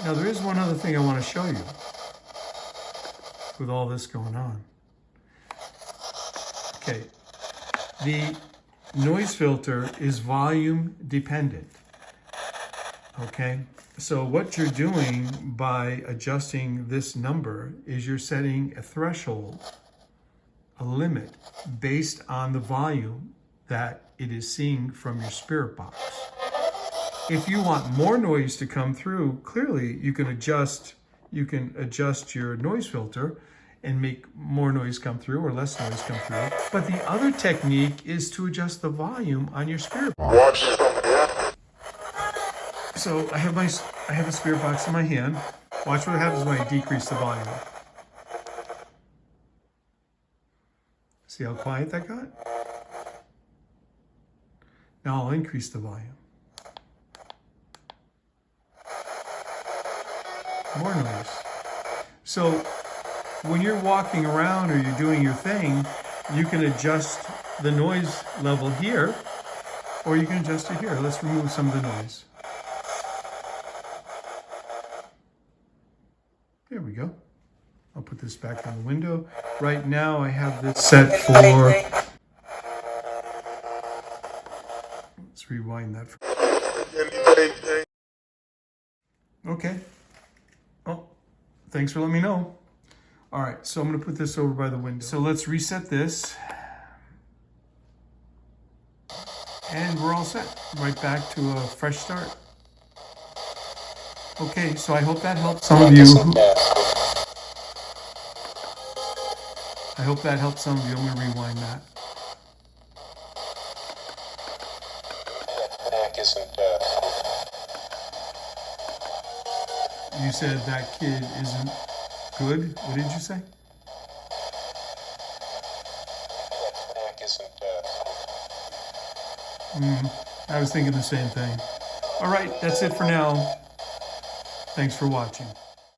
Now there is one other thing I want to show you with all this going on. Okay, the noise filter is volume dependent. Okay, so what you're doing by adjusting this number is you're setting a threshold, a limit, based on the volume that it is seeing from your spirit box. If you want more noise to come through, clearly you can adjust your noise filter and make more noise come through or less noise come through. But the other technique is to adjust the volume on your spirit box. So I have a spirit box in my hand. Watch what happens when I decrease the volume. See how quiet that got? Now I'll increase the volume. More noise. So when you're walking around or you're doing your thing, you can adjust the noise level here, or you can adjust it here. Let's remove some of the noise. There we go. I'll put this back on the window. Right now I have this set for... Let's rewind that. Okay. Oh, thanks for letting me know. All right, so I'm going to put this over by the window. So let's reset this. And we're all set. Right back to a fresh start. Okay, so I hope that helps some of you. I hope that helps some of you. I'm going to rewind that. You said that kid isn't good? What did you say? I was thinking the same thing. All right, that's it for now. Thanks for watching.